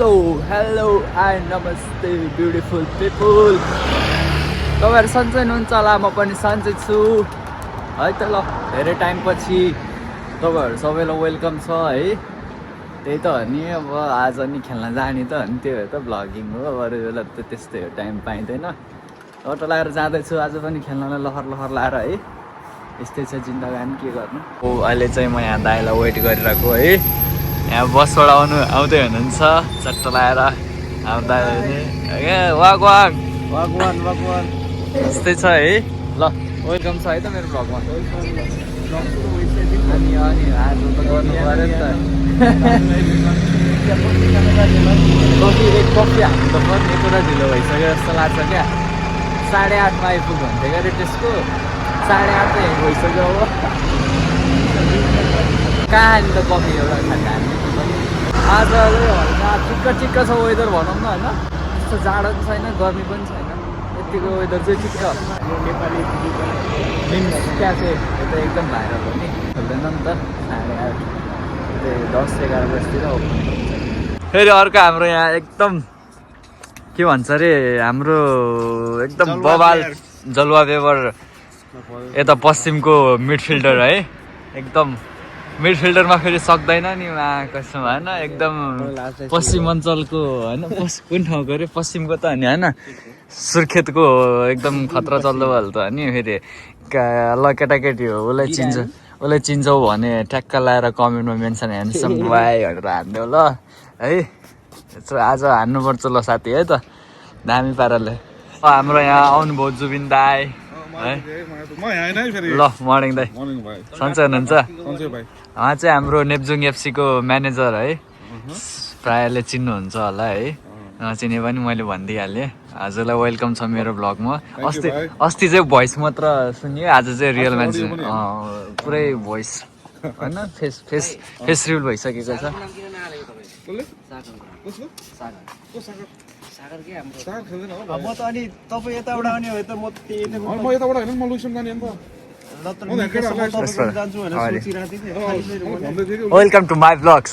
So, hello and namaste beautiful people. तपाईहरु सन्चै हुनुहुन्छ होला, म पनि सन्चै छु है त। ल धेरै टाइम पछि तपाईहरु सबैलाई वेलकम छ है। त्यही त हो नि, अब आज नि खेल्न जाने त अनि त्यो त भ्लगिङ हो। अरू बेला त त्यस्तै हो, टाइम पाइँदैन। अटो लगाएर जाँदैछु आज पनि खेल्नलाई लहर लहर लाएर है। यस्तै छ जिन्दगानी, के गर्नु। ओ अहिले चाहिँ म यहाँ दाइलाई वेट गरिरहेको है। यहाँ बसबाट आउँदै हुनुहुन्छ चट्ट लगाएर आउँदा walk walk walk one walk one यस्तै छ है। ल वेलकम छ है त मेरो भ्लगमा। अनि अनि आज त गर्नु पऱ्यो नि त। कफी हामी त पनि पुरा ढिलो भइसक्यो जस्तो लाग्छ क्या। 8:30मा आइपुग्नु भन्थ्यो क्या रेटेस्टको, 8:30 त भइसक्यो अब। कहाँनिर त कफी एउटा खान्छ हामी आज हल्का ठिक्क छ वेदर भनौँ न होइन। त्यस्तो जाडो पनि छैन, गर्मी पनि छैन, यतिको वेदर चाहिँ ठिक्क। यो नेपाली मिन्स क्याफे यता एकदम भाइरल हो नि, खोल्दैन नि त। 10-11 बजीतिर ओपन हुन्छ। फेरि अर्को हाम्रो यहाँ एकदम के भन्छ अरे, हाम्रो एकदम बवाल जलवा बेबर यता पश्चिमको मिडफिल्डर है। एकदम मिडफिल्डरमा फेरि सक्दैन नि कसम होइन। एकदम पश्चिम अञ्चलको होइन, कुन ठाउँको अरे, पश्चिमको त अनि होइन, सुर्खेतको एकदम खतरा चल्दो भएल त अनि। फेरि ल केटाकेटी हो, उसलाई चिन्छौ भने ट्याक्क लाएर कमेन्टमा मेन्सन ह्यान्डसम भाइ भनेर हान्देऊ ल है। आज हान्नुपर्छ ल साथी है त, दामी पाराले। हाम्रो यहाँ आउनुभयो जुबिन दाई है। ल मर्निङ दाई, सन्चै हुनुहुन्छ? उहाँ चाहिँ हाम्रो नेप्जुङ एफसीको म्यानेजर है, प्रायःले चिन्नुहुन्छ होला है। नचिने पनि मैले भनिदिइहालेँ। हजुरलाई वेलकम छ मेरो भ्लगमा। अस्ति चाहिँ भोइस मात्र सुनियो, आज चाहिँ रियल मान्छे पुरै भोइस होइन, फेस रिभिल भइसकेको छ। म त अनि तपाईँ यताबाट आउने हो त म यताबाट होइन, म लुसन जाने नि त। Welcome to my vlogs.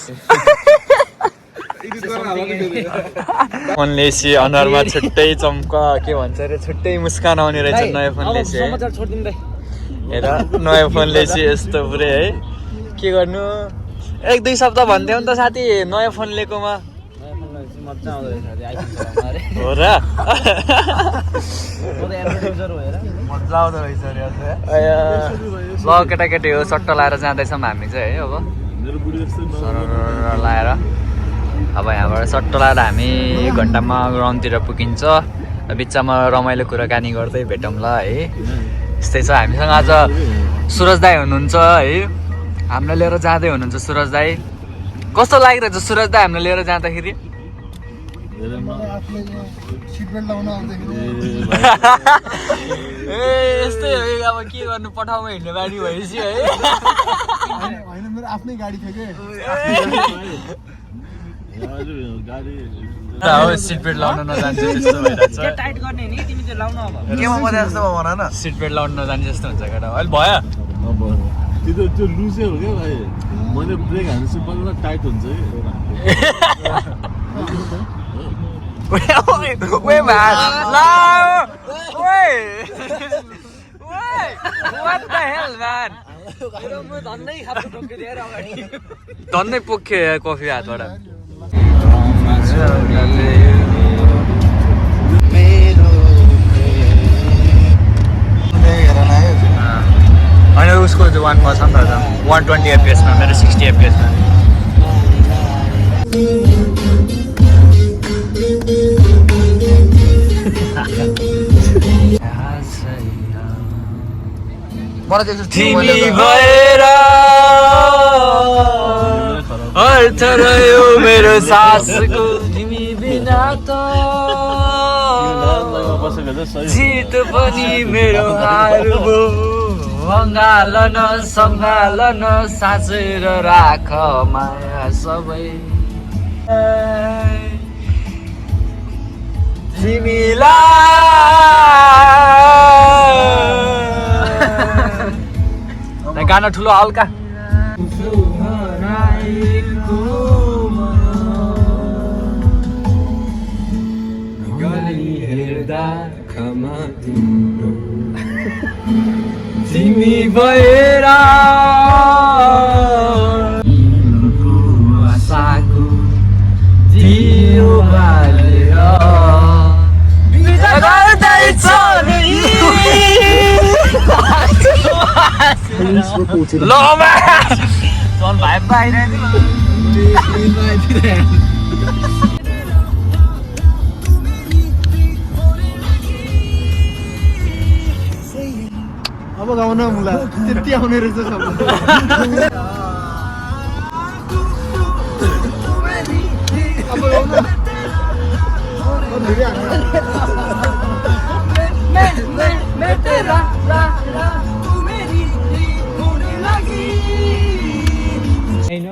फोनले सी अनुहारमा छुट्टै चम्का के भन्छ अरे, छुट्टै मुस्कान आउने रहेछ नयाँ फोनले सी। हेर नयाँ फोनले सी यस्तो पुरै है, के गर्नु। 1-2 सप्ताह भन्थ्यौ नि त साथी नयाँ फोन लिएकोमा। हो र मजा आउँदो रहेछ ल केटाकेटी हो, सट्ट लाएर जाँदैछौँ हामी चाहिँ है। अब लाएर अब यहाँबाट सट्ट लाएर हामी 1 घन्टामा ग्राउन्डतिर पुगिन्छ। बिचमा रमाइलो कुराकानी गर्दै भेटौँ ल है। यस्तै छ। हामीसँग आज सुरज दाई हुनुहुन्छ है, हामीलाई लिएर जाँदै हुनुहुन्छ सुरज दाई। कस्तो लागिरहेछ सुरज दाई हामीलाई लिएर जाँदाखेरि? यस्तै हो अब, के गर्नु, पठाउमा हिँड्ने बानी भएपछि है। मेरो आफ्नै गाडी थियो कि सिट बेल्ट लाउन नजान्छ जस्तो भइरहेछ। सिट बेल्ट लाउन नजाने जस्तो हुन्छ केटा। अहिले भयो त्यो लुजै हो क्या भाइ, मैले ब्रेक हान्छु बल्ल टाइट हुन्छ कि। Wait, man! No! Wait! What the hell, man? धन्नै पोख्यो कफी हातबाट। होइन उसको चाहिँ 1 छ नि त, 120 FPS-मा, मेरो 60 FPS-मा। तिमी भएर अर्थ रह्यो मेरो सासको, तिमी बिना त जित पनि मेरो हार भो। अँगालन सङ्गालन साँचेर राख माया सबै तिमीलाई। गाना ठुलो हल्का पर्दा खमा तिम्रो तिमी भएर आशाको दियो बालेर बिदा गर्दैछ ल चल भाइ बाहिर अब गाउन मुला त्यति आउने रहेछ शब्द अब गाउन मैं तेरा तू मेरी होने लगी हैन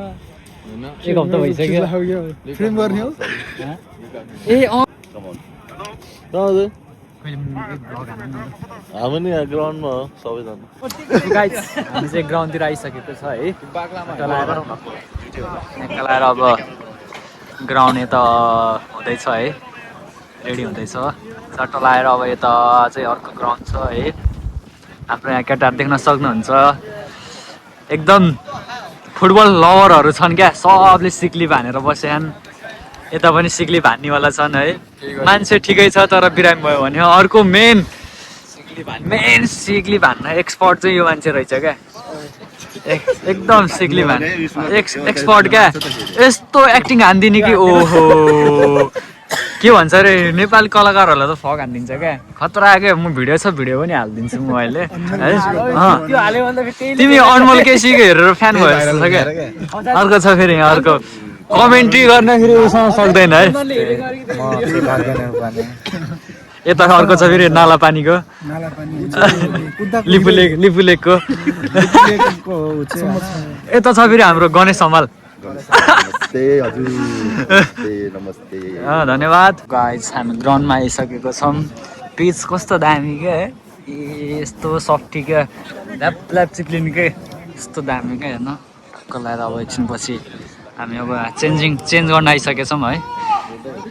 एक हप्ता भइसक्यो फ्रेम गर्ने हो ए अँ हामी नि यहाँ ग्राउन्डमा हो सबैजना गाइस हामी चाहिँ ग्राउन्डतिर आइसकेको छ है निकालेर अब ग्राउन्ड यता हुँदैछ है रेडी हुँदैछ चट्टा लगाएर अब यता चाहिँ अर्को ग्राउन्ड छ है हाम्रो यहाँ केटाहरू देख्न सक्नुहुन्छ एकदम फुटबल लभरहरू छन् क्या सबले सिक्ली हानेर बसेछन् यता पनि सिक्ली हान्नेवाला छन् है मान्छे ठिकै छ तर बिरामी भयो भने अर्को मेन सिक्ली हान्न एक्सपर्ट चाहिँ यो मान्छे रहेछ क्या एकदम सिक्ली एक्सपर्ट क्या यस्तो एक्टिङ हानिदिने कि ओहो के भन्छ अरे नेपाली कलाकारहरूलाई त फक हानिदिन्छ क्या खतरा क्या म भिडियो पनि हालिदिन्छु म अहिले है तिमी अनमोल केसीको हेरेर फ्यान भयो जस्तो छ क्या अर्को छ फेरि यहाँ अर्को कमेन्ट्री गर्दाखेरि उसँग सक्दैन है यता अर्को छ फेरि नाला पानीको लिपु लेकको यता छ फेरि हाम्रो गणेश हमाल धन्यवाद गाइस हामी ग्राउन्डमा आइसकेको छौँ पिच कस्तो दामी क्या है यस्तो सफ्टी क्या ल्याप ल्याप चिप्लिने के यस्तो दामी क्या हेर्न टक्क लगाएर अब एकछिनपछि हामी अब चेन्ज गर्न आइसकेछौँ है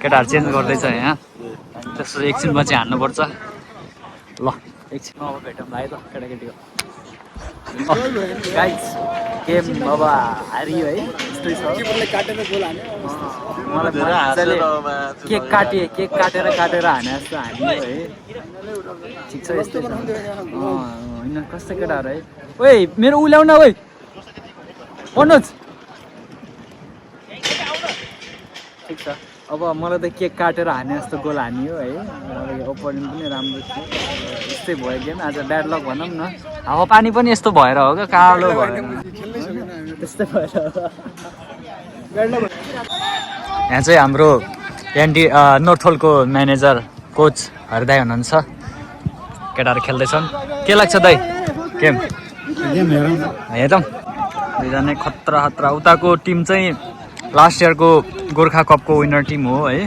केटाहरू चेन्ज गर्दैछ यहाँ त्यसो एकछिनपछि हान्नुपर्छ ल एकछिन अब भेटौँ है त केटाकेटीको गाइस गेम अब हारियो है यस्तै छ मलाई केक काटेर हाने जस्तो हान्यो है ठिक छ यस्तै छ होइन कस्तो केटाहरू है ओइ मेरो उ ल्याउन ओइ मनोज ठिक छ अब मलाई त केक काटेर हाने जस्तो गोल हानियो है ओपोनेन्ट पनि राम्रो थियो यस्तै भयो गेम आज ब्याड लक भनौँ न हावापानी पनि यस्तो भएर हो क्या कालो भयो त्यस्तै भएर यहाँ चाहिँ हाम्रो नर्थोलको म्यानेजर कोच हरिदाई हुनुहुन्छ केटाहरू खेल्दैछन् के लाग्छ दाइ गेम हेरौँ दुईजना खतरा उताको टिम चाहिँ लास्ट इयरको गोर्खा कपको विनर टिम हो है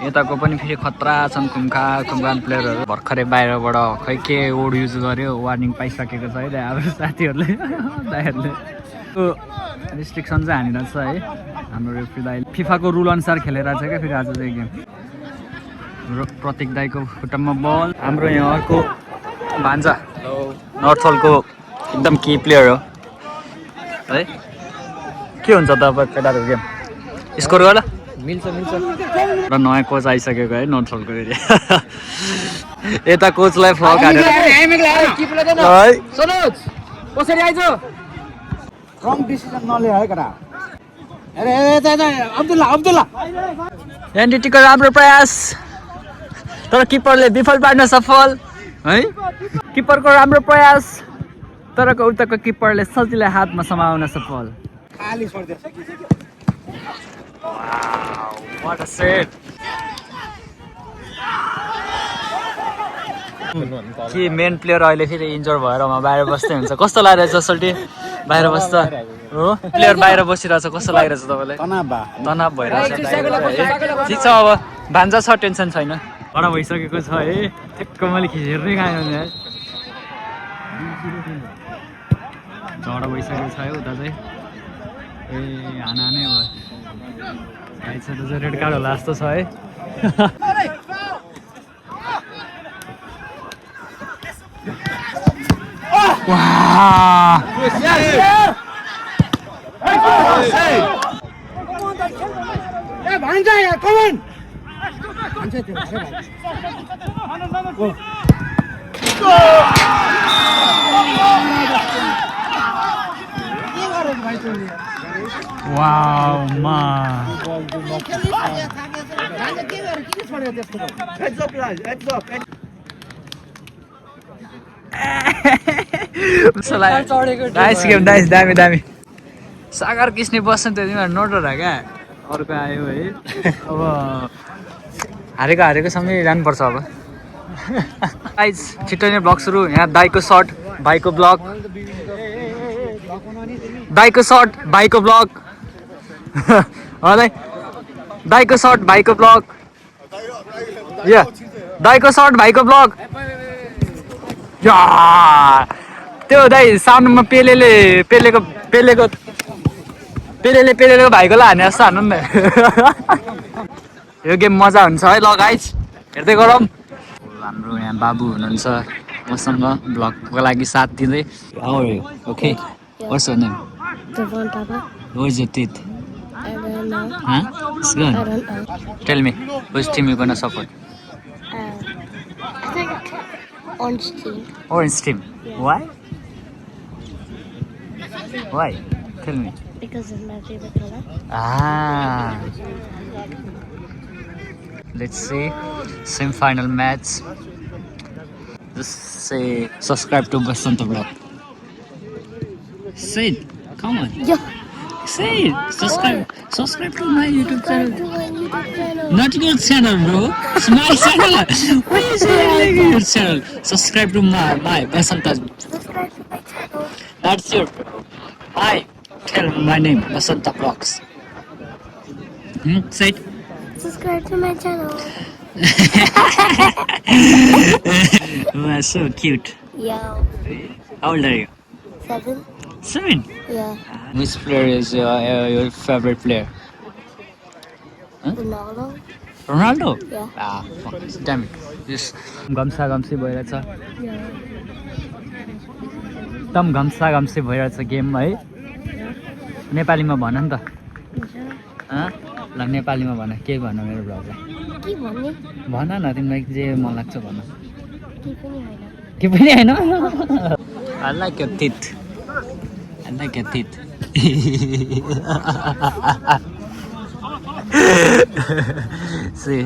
यताको पनि फेरि खतरा छन् खुम्खान प्लेयरहरू भर्खरै बाहिरबाट खै के वर्ड युज गर्यो वार्निङ पाइसकेको छ है हाम्रो साथीहरूले दाइहरूले रेस्ट्रिक्सन चाहिँ हानिरहेको छ है हाम्रो रेफ्री दाइ फिफाको रुल अनुसार खेलिरहेको छ क्या फेरि आज चाहिँ गेम प्रतीक दाइको खुट्टामा बल हाम्रो यहाँ अर्को भान्जा नर्थोलको एकदम की प्लेयर हो है के हुन्छ तपाईँ केटाहरूको गेम स्कोर गर मिल्छ र नयाँ कोच आइसकेको है नर्थोलको एरिया यता कोचलाई फ्लक हालेर कसरी आइज रङ डिसिजन नले है केटा अब्दुल्ला एनडिटीको राम्रो प्रयास तर किपरले विफल पार्न सफल है किपरको राम्रो प्रयास तर उताको किपरले सजिलै हातमा समाउन सफल What a save! के मेन प्लेयर अहिले फेरि इन्जर भएर बाहिर बस्दै हुन्छ कस्तो लागिरहेछ सल्टी बाहिर बस्छ हो प्लेयर बाहिर बसिरहेछ कस्तो लागिरहेछ तपाईँलाई तनाव भइरहेछ ठिक छ अब भान्जा छ टेन्सन छैन बडा भइसकेको छ है ठिक्क मैले हेर्नै खाएँ भने झगडा भइसकेको छ है उता चाहिँ ए हाना नै भयो रेड कार्ड होला जस्तो छ है Wow! Wow, man. Heads up, guys. Heads up. Nice game nice दामी दामी सागर किस्ने बस्छ नि त तिमीहरू नोटर क्या अर्को आयो है अब हारेको सँगै जानुपर्छ अब गाइस छिट्टो नै ब्लग सुरु यहाँ दाइको सर्ट भाइको ब्लग दाइको सर्ट भाइको ब्लग दाइको सर्ट भाइको ब्लग या दाइको सर्ट भाइको ब्लग या त्यो दाइ साउन्डमा पेलेको भाइकोलाई हाने जस्तो हान्नु नि यो गेम मजा हुन्छ है ल गाइस हेर्दै गरौँ हाम्रो यहाँ बाबु हुनुहुन्छ मसँग ब्लगको लागि साथ दिँदै okay What's your name? Devon Papa. Where's your teeth? I don't know. Huh? It's good. I don't know. Tell me, which team you gonna support? I think orange team. Orange team. Yeah. Why? Why? Tell me. Because it's my favorite color. Ah. Let's see. Semi-final match. Just say subscribe to Basanta Vlog. Say it. Come on. Yeah. Say it. Subscribe to my YouTube channel. To my YouTube channel. Not your channel, bro. It's my channel. Why is it your channel? Subscribe to my Basanta. Subscribe to my channel. That's your. Hi. Tell my name. Basanta Vlogs. Say it. Subscribe to my channel. You are so cute. Yeah. How old are you? 7. 7. Yeah. Which player is your favorite player? Ronaldo. Ronaldo? Yeah. Ah, fuck. Damn it. Just गम्सी भइरहेछ Yeah. एकदम गम्सी भइरहेछ game है नेपालीमा भन नि त ल नेपालीमा भन के भन मेरो ब्लगलाई के भन्ने? भन न तिमीलाई जे मन लाग्छ भन के पनि हैन. के पनि हैन I like your teeth. I like your teeth. See,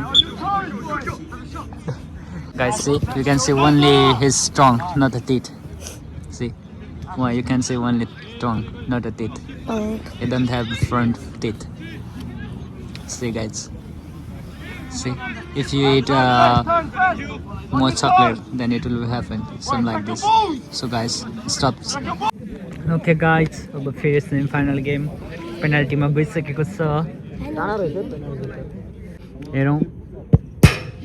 guys, see, you can see only his tongue, not the teeth. See, why you can see only tongue, not the teeth. Oh. It don't have front teeth. See, guys. See, if you eat more chocolate, then it will happen. Something like this. So, guys, stop. Okay, guys. अब फेरि semi final game पेनाल्टीमा गइसकेको छ हेरौँ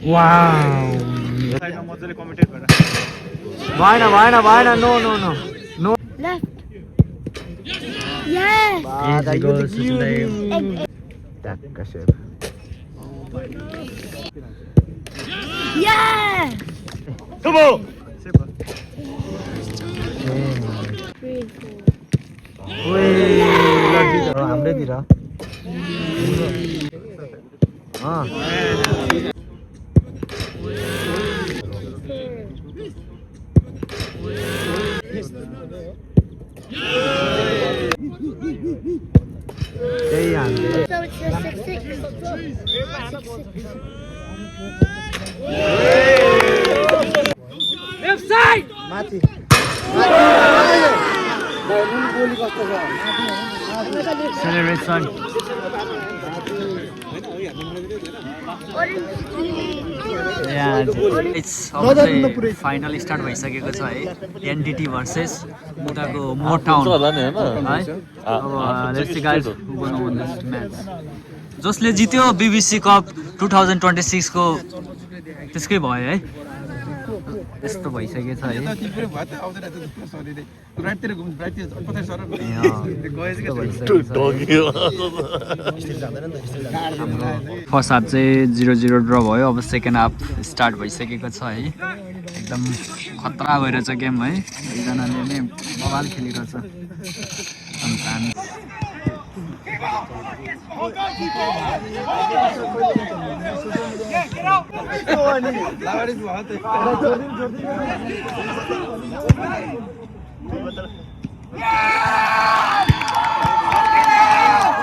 wow मजाले कमेन्टेट गर भएन no Left. Yeah. Easy goals to play. Yeah. Come on. हाम्रैतिर त्यही हान्दै So it's your 6-6. माथि Celebration. Obviously final start भइसकेको छ है NDT versus उताको मोटाउन है अब let's see guys who gonna win this match जसले जित्यो BBC कप 2026 को त्यसकै भयो है यस्तो भइसकेको छ है फर्स्ट हाफ चाहिँ 0-0 ड्र भयो अब सेकेन्ड हाफ स्टार्ट भइसकेको छ है एकदम खतरा भइरहेछ गेम है एकजनाले नै बवाल खेलिरहेछ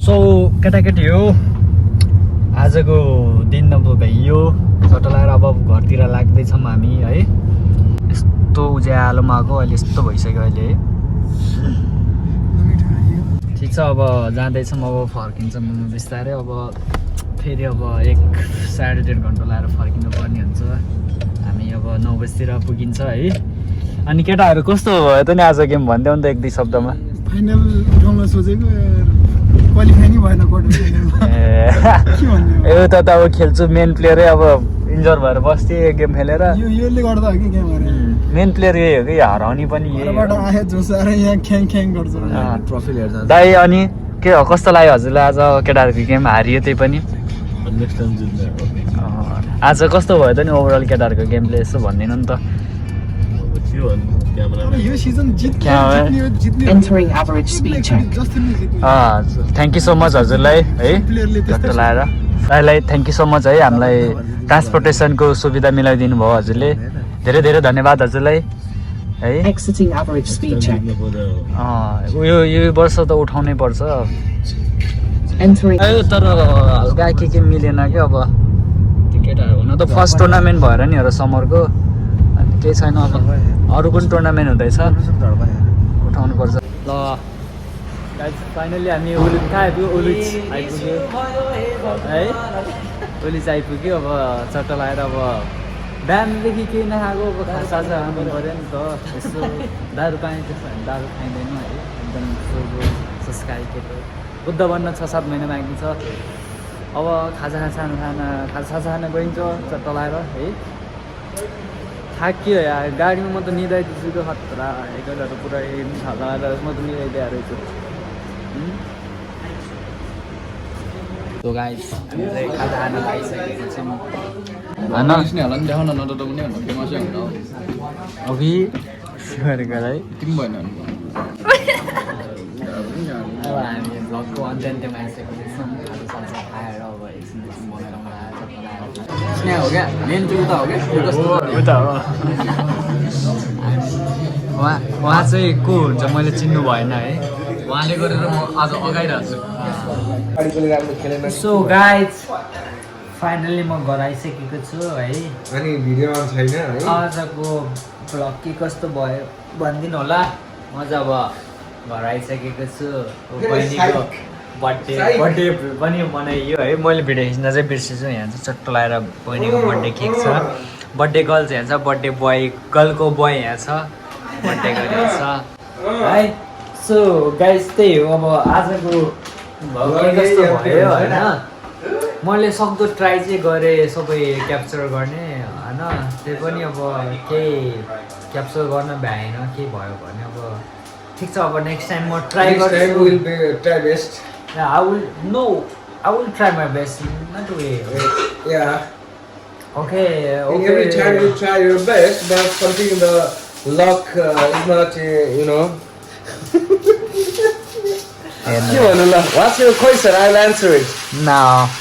सो केटाकेटी हो आजको दिन अब भइयो चट्टा लगाएर अब घरतिर लाग्दैछौँ हामी है यस्तो उज्यालोमा आएको अहिले यस्तो भइसक्यो अहिले है ठिक छ अब जाँदैछौँ अब फर्किन्छौँ बिस्तारै अब फेरि अब 1-1.5 घन्टा लगाएर फर्किनु पर्ने हुन्छ हामी अब 9 बजीतिर पुगिन्छ है अनि केटाहरू कस्तो भयो त नि आज गेम भनिदेऊ नि त 1-2 शब्दमा फाइनल उठाउन सोचेको क्वालिफाई नै भएन त अब खेल्छु मेन प्लेयरै अब इन्जर भएर बस्थेँ गेम खेलेर यसले गर्दा हो कि गेम मेन प्लेयर यही हो कि हराउने पनि आयो जोस आएर यहाँ ख्याङ ख्याङ गर्छ ट्रफी लिएर जान्छ दाइ अनि के हो कस्तो लाग्यो हजुरलाई आज केटाहरूको गेम हारियो त्यही पनि नेक्स्ट टाइम जित्ने आज कस्तो भयो त नि ओभरअल केटाहरूको गेमले यसो भनिदिनु नि त के भन्नु क्यामेरामा यो season Entering average speed check. Thank you so much हजुरलाई है झट्ट लाएर दाइलाई थ्याङ्क यू सो मच है हामीलाई ट्रान्सपोर्टेसनको सुविधा मिलाइदिनु भयो हजुरले धेरै धेरै धन्यवाद हजुरलाई है Exiting average speed check. यो वर्ष त उठाउनै पर्छ Entering. तर हल्का के मिलेन कि अब त्यो केटाहरू हुन त फर्स्ट टुर्नामेन्ट भएर नि हो समरको अनि केही छैन अब अरू पनि टुर्नामेन्ट हुँदैछ उठाउनु पर्छ ल फाइनली हामी कहाँ आइपुग्यो उलिच आइपुग्यो है उलिच आइपुग्यो अब चट्टा लगाएर अब बिहानदेखि केही नखाएको अब खाजा खानु पऱ्यो नि त यसो दारु पानी त्यसो भने दारु खाइँदैन है एकदम संस्कारी केटो बुद्ध बन्न 6-7 महिना बाँकी छ अब खाजा खान गइन्छ चट्टा लगाएर है थाकियो यार गाडीमा म त निदाइदिन्छु त खतरा एकैचोटि पुरै खाजा लगाएर म त निदाइदिएर रहेछु तो गाइस हामीले खाजा खान खाइसकेको छौँ अघि गरेको है टिम भएन अब हामी भ्लगको अन्त्यमा आइसकेको छौँ खाजा खाएर अब एकछिन बनाएर स्नेह हो क्या मेन चाहिँ उता हो क्या उता हो उहाँ चाहिँ को हुन्छ मैले चिन्नु भएन है उहाँले गरेर म आज अगाइरहेको छु सो गाइज फाइनल्ली म घर आइसकेको छु है अनि भिडियोमा छैन है आजको भ्लग के कस्तो भयो भनिदिनु होला म चाहिँ अब घर आइसकेको छु बहिनीको बर्थडे पनि मनाइयो है मैले भिडियो खिच्न चाहिँ बिर्सेछु यहाँ चाहिँ चट्ट लगाएर बहिनीको बर्थडे केक छ बर्थडे गर्ल चाहिँ यहाँ छ बर्थडे बोय गर्लको बोय यहाँ छ बर्थडे गरेको छ है सो गाइस त्यही हो अब आजको भ्लग कस्तो भयो होइन मैले सक्दो ट्राई चाहिँ गरेँ सबै क्याप्चर गर्ने होइन त्यही पनि अब केही क्याप्चर गर्न भ्याएन केही भयो भने अब ठिक छ अब नेक्स्ट टाइम म ट्राई गर्छु Yeah, I will try my best. Not way. Yeah. Okay. Every time you try your best, but something in the luck is not, you know. What's your question? I'll answer it. No,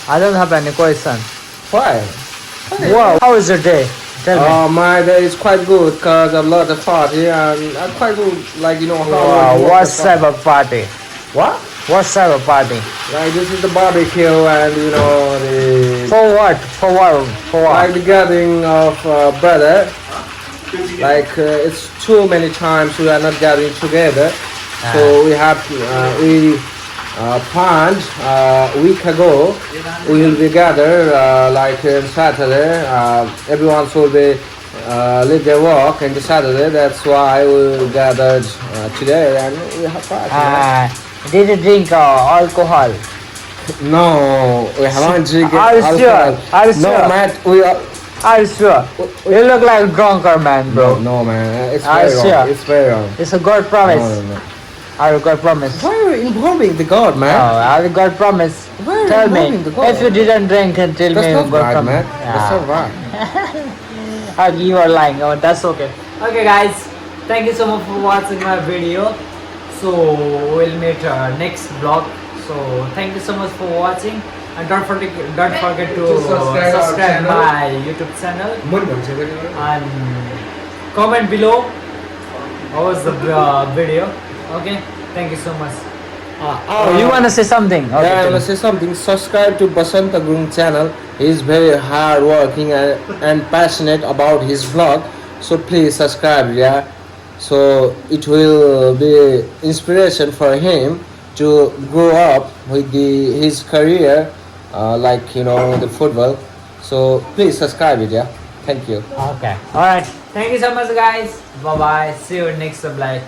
I don't have any question. Why? Wow. How is your day? Tell me. My day is quite good because a lot of party and I'm quite good, like you know. Wow, what type of party? What? What type of party? Like this is the barbecue and you know the. For what? For what? For what? Like the gathering of brother. Like it's too many times we are not gathering together, so we have planned a week ago. We will be gathered like on Saturday. Everyone should be leave their work on the Saturday. That's why we gathered today and we have party. Did you drink alcohol? No, we haven't drinking Are you alcohol. sure? Are you No, sure? man, we are. Are you sure? You look like a drunker man, bro. No, man, it's Are very you wrong. sure? It's very wrong. It's a God promise. No. Are you God promise? Why are you involving the God, man? No, are you God promise? Why are you Tell me. involving the God? If you didn't drink, and tell That's me not God right, promise. man. That's not right. You are lying. Oh, that's okay. Okay, guys. Thank you so much for watching my video. So we'll meet next vlog. So thank you so much for watching, and don't forget to subscribe our subscribe channel. my YouTube channel मन भन्छ पनि and comment below how was the video. Okay, thank you so much. You want to say something? Okay, Yeah, I tell want to say something. Subscribe to Basant Gurung channel. He is very hard working and passionate about his vlog. So please subscribe, yeah. So it will be inspiration for him to grow up with his career, like the football. So please subscribe it, yeah. Thank you. Okay. All right. Thank you so much, guys. Bye bye. See you next vlog.